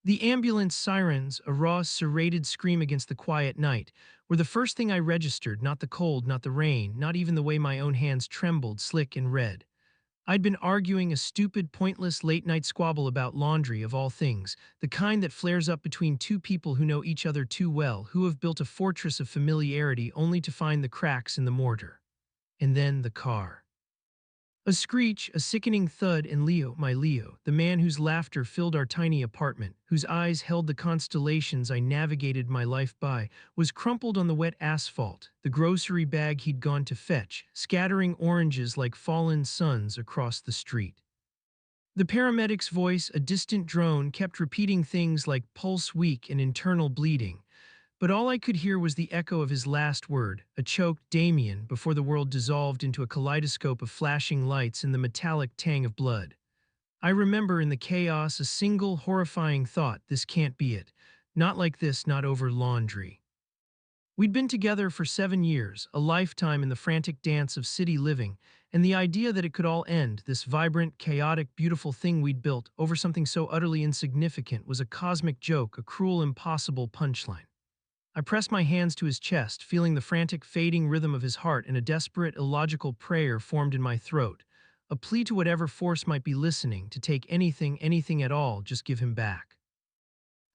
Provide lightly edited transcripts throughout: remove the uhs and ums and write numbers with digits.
The ambulance sirens, a raw, serrated scream against the quiet night, were the first thing I registered, not the cold, not the rain, not even the way my own hands trembled, slick and red. I'd been arguing a stupid, pointless late-night squabble about laundry, of all things, the kind that flares up between two people who know each other too well, who have built a fortress of familiarity only to find the cracks in the mortar. And then the car. A screech, a sickening thud, and Leo, my Leo, the man whose laughter filled our tiny apartment, whose eyes held the constellations I navigated my life by, was crumpled on the wet asphalt, the grocery bag he'd gone to fetch, scattering oranges like fallen suns across the street. The paramedic's voice, a distant drone, kept repeating things like pulse weak and internal bleeding, but all I could hear was the echo of his last word, a choked Damien, before the world dissolved into a kaleidoscope of flashing lights and the metallic tang of blood. I remember in the chaos a single horrifying thought: this can't be it. Not like this, not over laundry. We'd been together for 7 years, a lifetime in the frantic dance of city living, and the idea that it could all end, this vibrant, chaotic, beautiful thing we'd built, over something so utterly insignificant, was a cosmic joke, a cruel, impossible punchline. I pressed my hands to his chest, feeling the frantic, fading rhythm of his heart, and a desperate, illogical prayer formed in my throat, a plea to whatever force might be listening to take anything, anything at all, just give him back.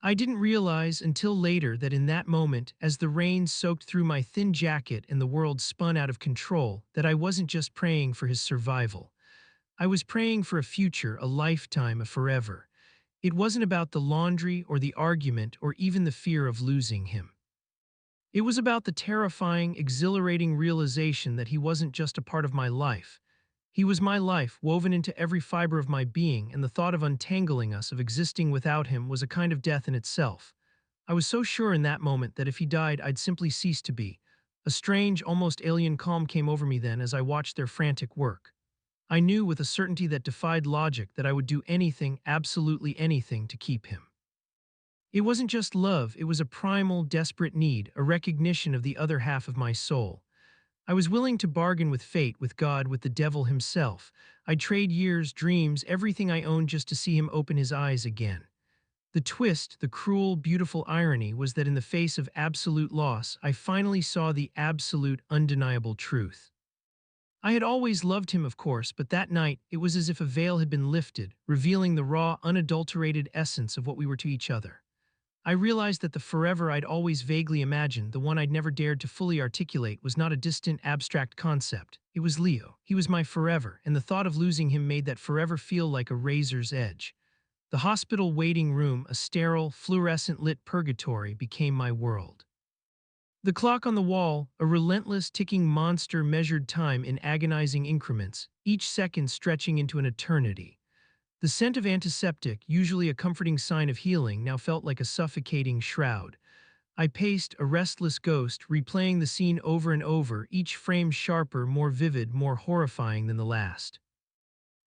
I didn't realize until later that in that moment, as the rain soaked through my thin jacket and the world spun out of control, that I wasn't just praying for his survival. I was praying for a future, a lifetime, a forever. It wasn't about the laundry or the argument or even the fear of losing him. It was about the terrifying, exhilarating realization that he wasn't just a part of my life. He was my life, woven into every fiber of my being, and the thought of untangling us, of existing without him, was a kind of death in itself. I was so sure in that moment that if he died, I'd simply cease to be. A strange, almost alien calm came over me then as I watched their frantic work. I knew with a certainty that defied logic that I would do anything, absolutely anything, to keep him. It wasn't just love, it was a primal, desperate need, a recognition of the other half of my soul. I was willing to bargain with fate, with God, with the devil himself. I'd trade years, dreams, everything I owned just to see him open his eyes again. The twist, the cruel, beautiful irony, was that in the face of absolute loss, I finally saw the absolute, undeniable truth. I had always loved him, of course, but that night it was as if a veil had been lifted, revealing the raw, unadulterated essence of what we were to each other. I realized that the forever I'd always vaguely imagined, the one I'd never dared to fully articulate, was not a distant, abstract concept. It was Leo. He was my forever, and the thought of losing him made that forever feel like a razor's edge. The hospital waiting room, a sterile, fluorescent-lit purgatory, became my world. The clock on the wall, a relentless, ticking monster, measured time in agonizing increments, each second stretching into an eternity. The scent of antiseptic, usually a comforting sign of healing, now felt like a suffocating shroud. I paced, a restless ghost, replaying the scene over and over, each frame sharper, more vivid, more horrifying than the last.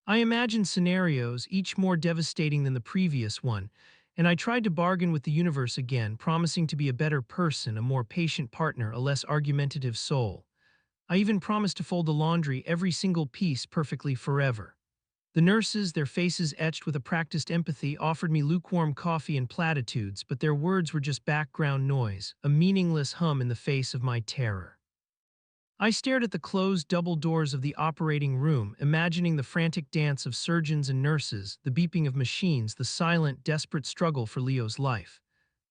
I imagined scenarios, each more devastating than the previous one, and I tried to bargain with the universe again, promising to be a better person, a more patient partner, a less argumentative soul. I even promised to fold the laundry, every single piece, perfectly forever. The nurses, their faces etched with a practiced empathy, offered me lukewarm coffee and platitudes, but their words were just background noise, a meaningless hum in the face of my terror. I stared at the closed double doors of the operating room, imagining the frantic dance of surgeons and nurses, the beeping of machines, the silent, desperate struggle for Leo's life.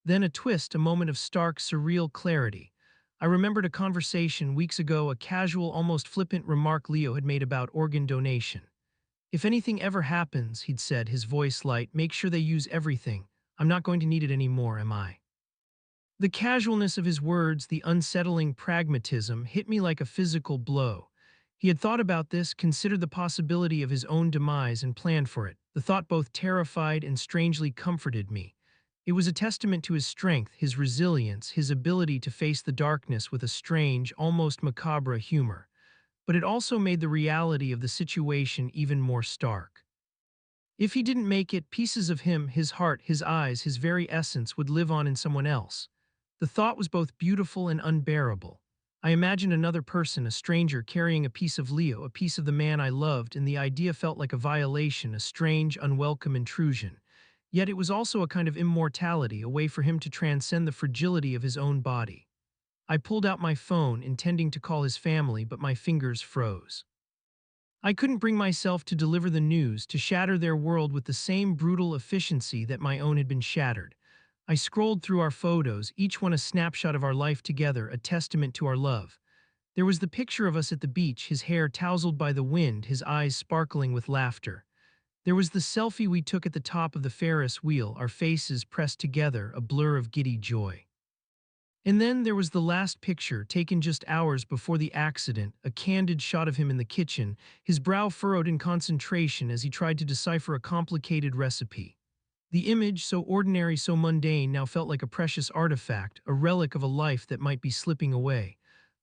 Then a twist, a moment of stark, surreal clarity. I remembered a conversation weeks ago, a casual, almost flippant remark Leo had made about organ donation. "If anything ever happens," he'd said, his voice light, "make sure they use everything. I'm not going to need it anymore, am I?" The casualness of his words, the unsettling pragmatism, hit me like a physical blow. He had thought about this, considered the possibility of his own demise, and planned for it. The thought both terrified and strangely comforted me. It was a testament to his strength, his resilience, his ability to face the darkness with a strange, almost macabre humor. But it also made the reality of the situation even more stark. If he didn't make it, pieces of him, his heart, his eyes, his very essence, would live on in someone else. The thought was both beautiful and unbearable. I imagined another person, a stranger, carrying a piece of Leo, a piece of the man I loved, and the idea felt like a violation, a strange, unwelcome intrusion. Yet it was also a kind of immortality, a way for him to transcend the fragility of his own body. I pulled out my phone, intending to call his family, but my fingers froze. I couldn't bring myself to deliver the news, to shatter their world with the same brutal efficiency that my own had been shattered. I scrolled through our photos, each one a snapshot of our life together, a testament to our love. There was the picture of us at the beach, his hair tousled by the wind, his eyes sparkling with laughter. There was the selfie we took at the top of the Ferris wheel, our faces pressed together, a blur of giddy joy. And then there was the last picture, taken just hours before the accident, a candid shot of him in the kitchen, his brow furrowed in concentration as he tried to decipher a complicated recipe. The image, so ordinary, so mundane, now felt like a precious artifact, a relic of a life that might be slipping away.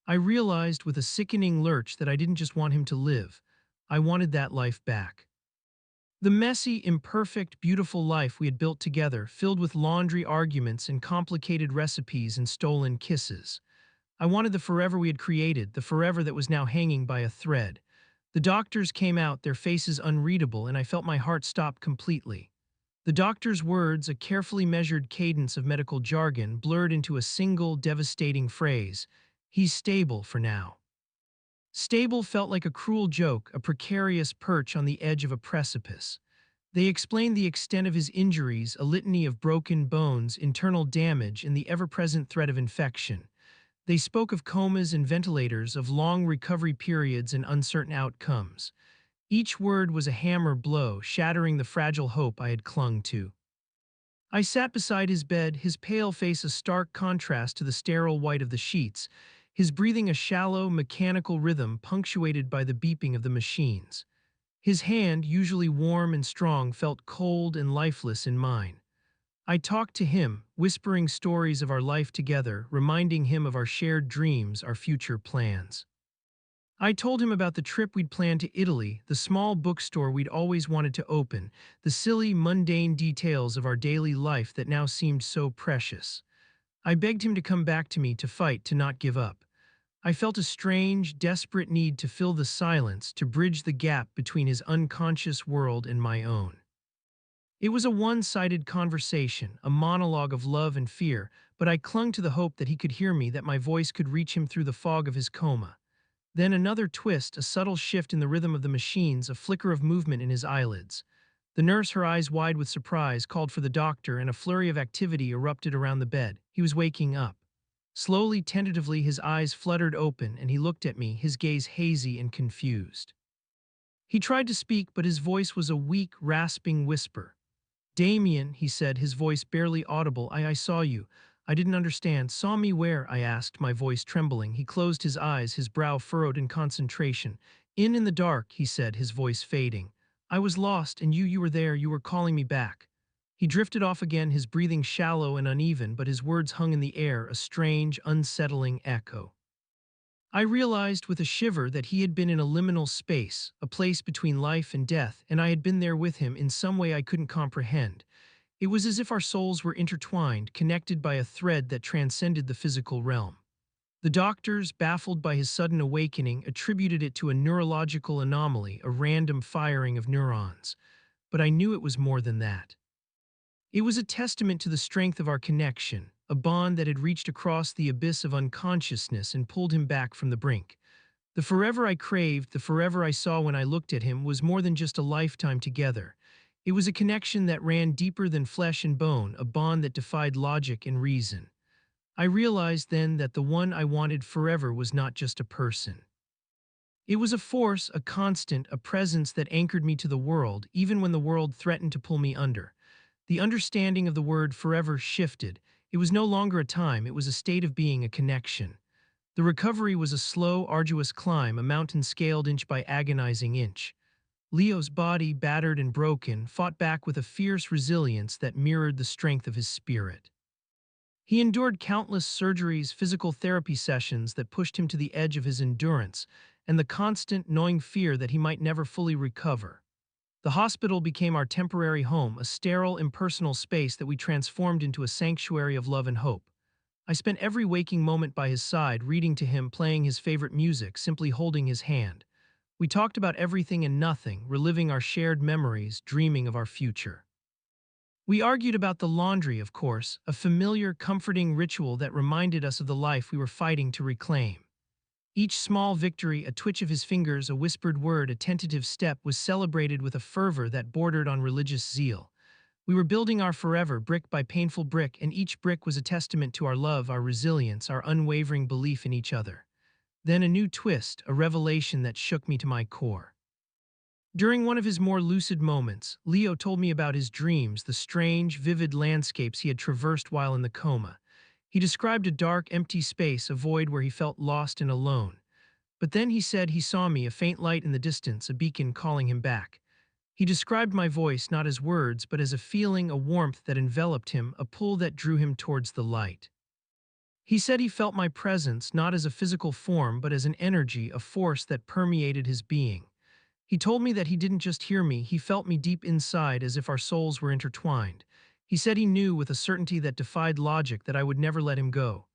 I realized with a sickening lurch that I didn't just want him to live. I wanted that life back. The messy, imperfect, beautiful life we had built together, filled with laundry arguments and complicated recipes and stolen kisses. I wanted the forever we had created, the forever that was now hanging by a thread. The doctors came out, their faces unreadable, and I felt my heart stop completely. The doctor's words, a carefully measured cadence of medical jargon, blurred into a single, devastating phrase. He's stable for now. Stable felt like a cruel joke, a precarious perch on the edge of a precipice. They explained the extent of his injuries, a litany of broken bones, internal damage, and the ever-present threat of infection. They spoke of comas and ventilators, of long recovery periods and uncertain outcomes. Each word was a hammer blow, shattering the fragile hope I had clung to. I sat beside his bed, his pale face a stark contrast to the sterile white of the sheets, his breathing a shallow, mechanical rhythm punctuated by the beeping of the machines. His hand, usually warm and strong, felt cold and lifeless in mine. I talked to him, whispering stories of our life together, reminding him of our shared dreams, our future plans. I told him about the trip we'd planned to Italy, the small bookstore we'd always wanted to open, the silly, mundane details of our daily life that now seemed so precious. I begged him to come back to me, to fight, to not give up. I felt a strange, desperate need to fill the silence, to bridge the gap between his unconscious world and my own. It was a one-sided conversation, a monologue of love and fear, but I clung to the hope that he could hear me, that my voice could reach him through the fog of his coma. Then another twist, a subtle shift in the rhythm of the machines, a flicker of movement in his eyelids. The nurse, her eyes wide with surprise, called for the doctor, and a flurry of activity erupted around the bed. He was waking up. Slowly, tentatively, his eyes fluttered open, and he looked at me, his gaze hazy and confused. He tried to speak, but his voice was a weak, rasping whisper. "Damien," he said, his voice barely audible, I saw you. I didn't understand. Saw me where?" I asked, my voice trembling. He closed his eyes, his brow furrowed in concentration. In the dark," he said, his voice fading. "I was lost, and you were there, you were calling me back." He drifted off again, his breathing shallow and uneven, but his words hung in the air, a strange, unsettling echo. I realized with a shiver that he had been in a liminal space, a place between life and death, and I had been there with him in some way I couldn't comprehend. It was as if our souls were intertwined, connected by a thread that transcended the physical realm. The doctors, baffled by his sudden awakening, attributed it to a neurological anomaly, a random firing of neurons. But I knew it was more than that. It was a testament to the strength of our connection, a bond that had reached across the abyss of unconsciousness and pulled him back from the brink. The forever I craved, the forever I saw when I looked at him, was more than just a lifetime together. It was a connection that ran deeper than flesh and bone, a bond that defied logic and reason. I realized then that the one I wanted forever was not just a person. It was a force, a constant, a presence that anchored me to the world, even when the world threatened to pull me under. The understanding of the word forever shifted. It was no longer a time, it was a state of being, a connection. The recovery was a slow, arduous climb, a mountain scaled inch by agonizing inch. Leo's body, battered and broken, fought back with a fierce resilience that mirrored the strength of his spirit. He endured countless surgeries, physical therapy sessions that pushed him to the edge of his endurance, and the constant, gnawing fear that he might never fully recover. The hospital became our temporary home, a sterile, impersonal space that we transformed into a sanctuary of love and hope. I spent every waking moment by his side, reading to him, playing his favorite music, simply holding his hand. We talked about everything and nothing, reliving our shared memories, dreaming of our future. We argued about the laundry, of course, a familiar, comforting ritual that reminded us of the life we were fighting to reclaim. Each small victory, a twitch of his fingers, a whispered word, a tentative step, was celebrated with a fervor that bordered on religious zeal. We were building our forever, brick by painful brick, and each brick was a testament to our love, our resilience, our unwavering belief in each other. Then a new twist, a revelation that shook me to my core. During one of his more lucid moments, Leo told me about his dreams, the strange, vivid landscapes he had traversed while in the coma. He described a dark, empty space, a void where he felt lost and alone. But then he said he saw me, a faint light in the distance, a beacon calling him back. He described my voice not as words, but as a feeling, a warmth that enveloped him, a pull that drew him towards the light. He said he felt my presence not as a physical form, but as an energy, a force that permeated his being. He told me that he didn't just hear me, he felt me deep inside as if our souls were intertwined. He said he knew with a certainty that defied logic that I would never let him go.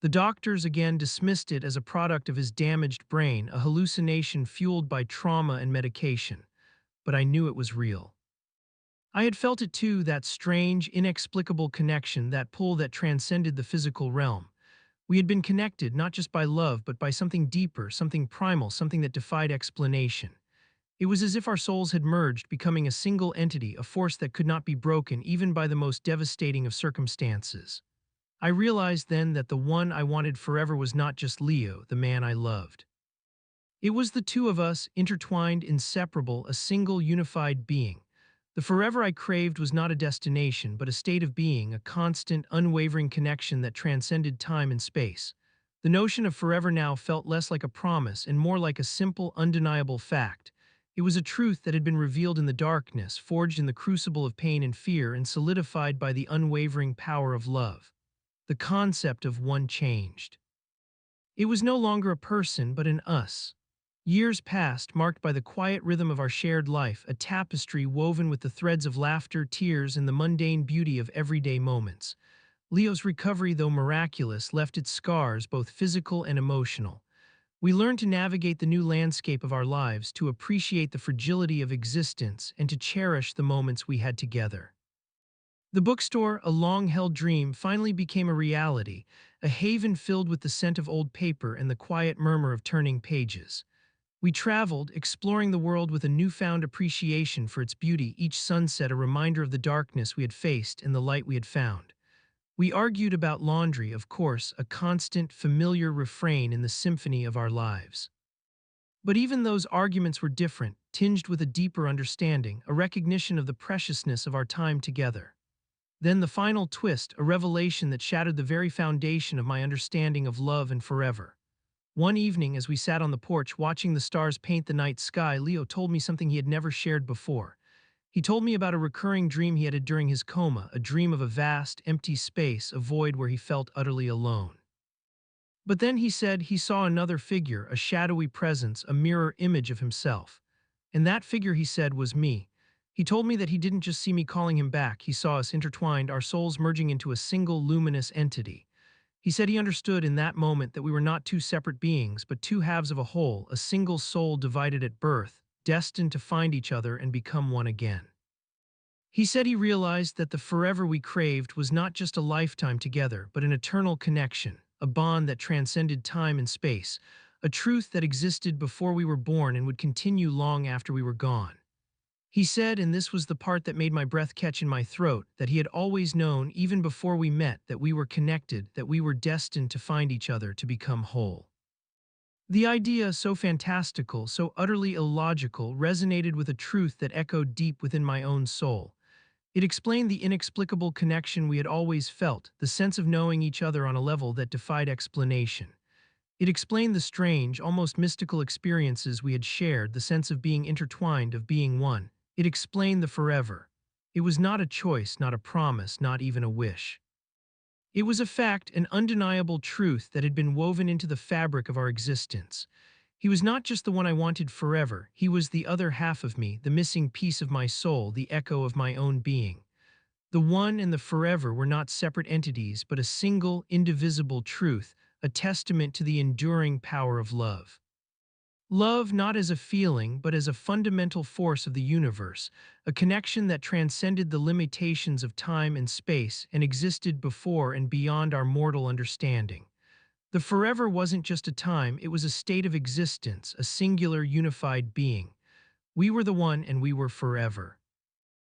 The doctors again dismissed it as a product of his damaged brain, a hallucination fueled by trauma and medication. But I knew it was real. I had felt it too, that strange, inexplicable connection, that pull that transcended the physical realm. We had been connected not just by love, but by something deeper, something primal, something that defied explanation. It was as if our souls had merged, becoming a single entity, a force that could not be broken even by the most devastating of circumstances. I realized then that the one I wanted forever was not just Leo, the man I loved. It was the two of us, intertwined, inseparable, a single unified being. The forever I craved was not a destination, but a state of being, a constant, unwavering connection that transcended time and space. The notion of forever now felt less like a promise and more like a simple, undeniable fact. It was a truth that had been revealed in the darkness, forged in the crucible of pain and fear, and solidified by the unwavering power of love. The concept of one changed. It was no longer a person, but an us. Years passed, marked by the quiet rhythm of our shared life, a tapestry woven with the threads of laughter, tears, and the mundane beauty of everyday moments. Leo's recovery, though miraculous, left its scars, both physical and emotional. We learned to navigate the new landscape of our lives, to appreciate the fragility of existence, and to cherish the moments we had together. The bookstore, a long-held dream, finally became a reality, a haven filled with the scent of old paper and the quiet murmur of turning pages. We traveled, exploring the world with a newfound appreciation for its beauty, each sunset a reminder of the darkness we had faced and the light we had found. We argued about laundry, of course, a constant, familiar refrain in the symphony of our lives. But even those arguments were different, tinged with a deeper understanding, a recognition of the preciousness of our time together. Then the final twist, a revelation that shattered the very foundation of my understanding of love and forever. One evening, as we sat on the porch watching the stars paint the night sky, Leo told me something he had never shared before. He told me about a recurring dream he had during his coma, a dream of a vast, empty space, a void where he felt utterly alone. But then he said he saw another figure, a shadowy presence, a mirror image of himself. And that figure, he said, was me. He told me that he didn't just see me calling him back, he saw us intertwined, our souls merging into a single luminous entity. He said he understood in that moment that we were not two separate beings, but two halves of a whole, a single soul divided at birth, destined to find each other and become one again. He said he realized that the forever we craved was not just a lifetime together, but an eternal connection, a bond that transcended time and space, a truth that existed before we were born and would continue long after we were gone. He said, and this was the part that made my breath catch in my throat, that he had always known, even before we met, that we were connected, that we were destined to find each other, to become whole. The idea, so fantastical, so utterly illogical, resonated with a truth that echoed deep within my own soul. It explained the inexplicable connection we had always felt, the sense of knowing each other on a level that defied explanation. It explained the strange, almost mystical experiences we had shared, the sense of being intertwined, of being one. It explained the forever. It was not a choice, not a promise, not even a wish. It was a fact, an undeniable truth that had been woven into the fabric of our existence. He was not just the one I wanted forever, he was the other half of me, the missing piece of my soul, the echo of my own being. The one and the forever were not separate entities, but a single, indivisible truth, a testament to the enduring power of love. Love not as a feeling, but as a fundamental force of the universe, a connection that transcended the limitations of time and space and existed before and beyond our mortal understanding. The forever wasn't just a time, it was a state of existence, a singular, unified being. We were the one and we were forever.